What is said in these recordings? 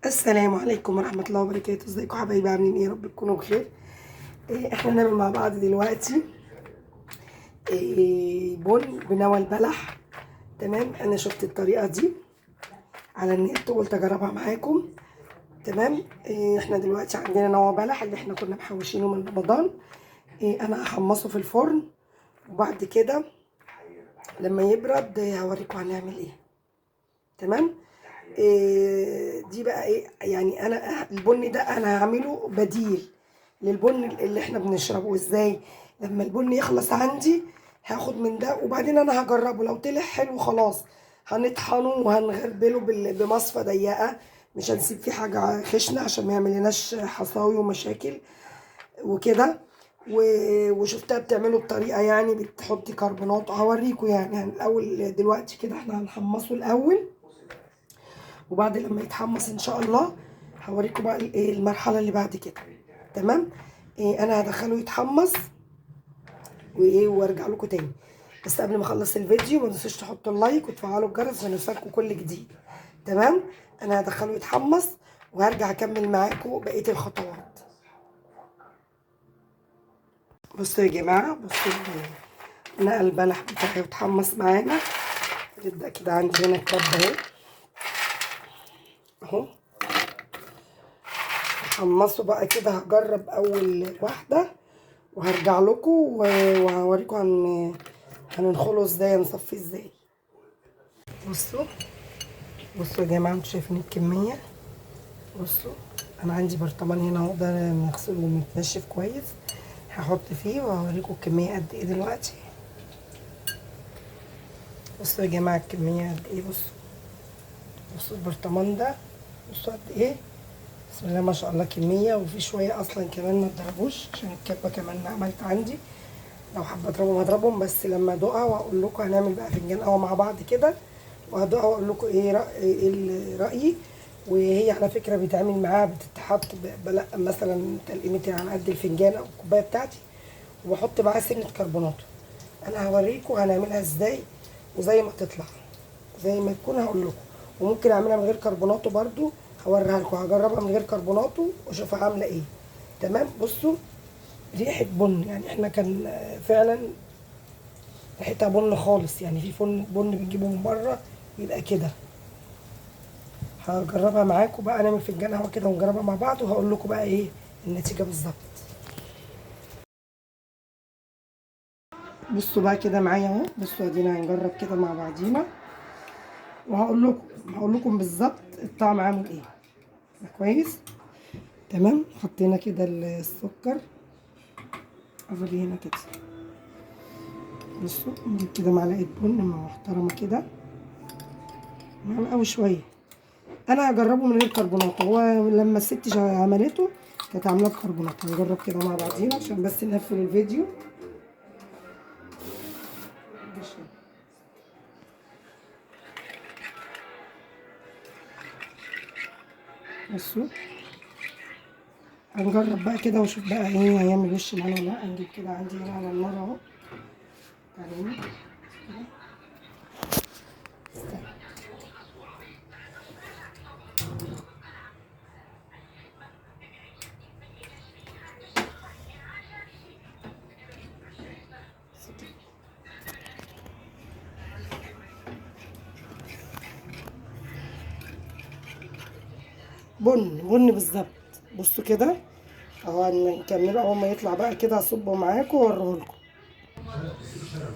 السلام عليكم ورحمة الله وبركاته. ازيكم حبايبي؟ عاملين ايه؟ يا رب تكونوا بخير. احنا نعمل مع بعض دلوقتي بن بنوى البلح. تمام، انا شفت الطريقة دي على النت وقلت اجربها معاكم. تمام. احنا دلوقتي عندنا نوى بلح اللي احنا كنا محوشينه من رمضان. انا هحمصه في الفرن، وبعد كده لما يبرد هوريكم هنعمل ايه. تمام. دي بقى ايه يعني، انا البن ده انا هعمله بديل للبن اللي احنا بنشربه. ازاي؟ لما البن يخلص عندي هاخد من ده، وبعدين انا هجربه. لو طلع حلو خلاص هنطحنه وهنغربله بمصفى ضيقه، مش هنسيب فيه حاجه خشنه عشان ما يعملناش حصاوي ومشاكل وكده. وشفتها بتعمله بطريقه يعني بتحطي كربونات. هوريكم يعني الاول. دلوقتي كده احنا هنحمصه الاول، وبعد لما يتحمص ان شاء الله هوريكم بقى المرحله اللي بعد كده. تمام. انا هدخله يتحمص وارجع لكم تاني. بس قبل ما اخلص الفيديو ما تنسوش تحطوا اللايك وتفعلوا الجرس عشان يوصلكم كل جديد. تمام. انا هدخله يتحمص وهرجع اكمل معاكم بقيه الخطوات. بصوا يا جماعه، بصوا نقل البلح بتاعي وتحمص معانا. يبدا كده عندي هنا كبه اهو. حمصوا بقى كده. هجرب اول واحده وهرجع لكم وهوريكم هننخله ازاي، هنصفيه ازاي. بصوا بصوا يا جماعه، انتوا شايفين الكميه؟ بصوا انا عندي برطمان هنا اهو، ده مغسول ومتنشف كويس. هحط فيه وهوريكم الكميه قد ايه دلوقتي. بصوا يا جماعه الكميه قد ايه. بصوا البرطمان ده، بصوا قد ايه. بسم الله ما شاء الله كميه. وفي شويه اصلا كمان ما اتضربوش عشان الكبه كمان عملت عندي. لو حابه اضربهم هضربهم، بس لما ادوقها واقول لكم هنعمل بقى فنجان قهوه مع بعض كده، وهدوقها واقول لكم ايه رايي. وهي على فكره بيتعمل معاها بتتحط بلقم مثلا تلقيمتين على قد الفنجان او الكوبايه بتاعتي، وبحط معاها سنه كربونات. انا هوريكم هنعملها ازاي، وزي ما تطلع زي ما تكون هقول لكم. وممكن اعملها من غير كربوناتو برضو، هوريها لكم. هجربها من غير كربوناتو واشوفها عامله ايه. تمام. بصوا ريحه بن، يعني احنا كان فعلا ريحتها بن خالص. يعني في بن بنجيبه من بره يبقى كده. هجربها معاكم بقى، نعمل فنجان قهوه كده ونجربها مع بعض، وهقول لكم بقى ايه النتيجه بالظبط. بصوا بقى كده معايا اهو. بصوا ادينا هنجرب كده مع بعضينا، وهقول لكم بالظبط الطعم عامل ايه. كويس. تمام. حطينا كده السكر. اوري هنا كده. بصوا نجيب كده معلقه بن محترمه كده، معلقه وشويه. انا هجربه من غير كربونات. هو لما الست عملته كانت عاملاه بكربونات. هنجرب كده مع بعضينا عشان بس نقفل الفيديو. بصوا هنجرب بقى كده واشوف بقى ايه هيعمل وش معانا ولا لا. نجيب كده عندي هنا على النار اهو. تعالوا بن بالظبط. بصوا كده اهو. هنكمله اول ما يطلع بقى كده هصبه معاكم واوريه لكم.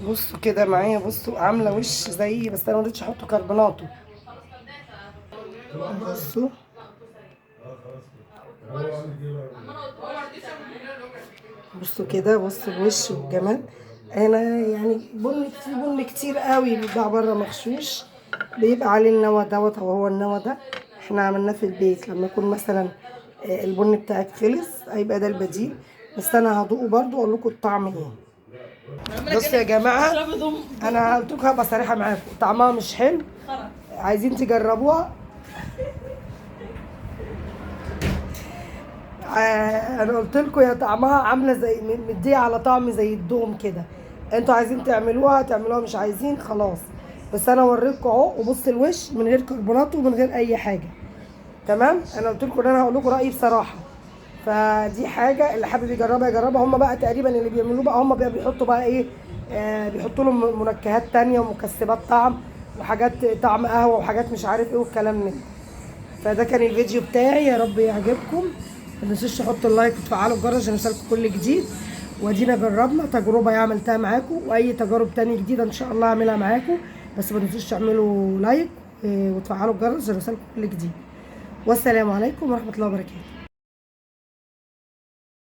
بصوا كده معايا. بصوا عامله وش زي، بس انا ما رضيتش احط كربوناتو. بصوا بصوا كده. بصوا الوش والجمال. انا يعني بن كتير قوي بيتباع بره مغشوش، بيبقى عليه النوى دوت. هو النوى ده احنا عملناه في البيت. لما يكون مثلا البن بتاعك خلص هيبقى ده البديل. بس انا هدوقه برضو واقول لكم الطعم ايه. بصوا يا جماعه، انا قلت لكم هبقى صريحه معاكم، طعمها مش حلو. عايزين تجربوها؟ انا قلت لكم يا طعمها عامله زي مديه على طعم زي الدوم كده. انتوا عايزين تعملوها مش عايزين خلاص. بس انا وريتكم اهو. وبص الوش من غير كربونات ومن غير اي حاجه. تمام. انا قلت لكم ان انا هقول لكم رايي بصراحه، فدي حاجه اللي حابب يجربها يجربها. هم بقى تقريبا اللي بيعملوه بقى هم بقى بيحطوا بقى ايه، بيحطوا لهم منكهات تانية ومكسبات طعم وحاجات طعم قهوه وحاجات مش عارف ايه والكلام من ده. فده كان الفيديو بتاعي، يا رب يعجبكم. ما تنسوش تحطوا اللايك وتفعلوا الجرس عشان يوصلكم كل جديد. وادينا جربنا تجربه عملتها معاكم، واي تجارب تانية جديده ان شاء الله اعملها معاكم. بس ما تنسوش تعملوا لايك وتفعلوا الجرس عشان يوصلكم كل جديد. والسلام عليكم ورحمه الله وبركاته.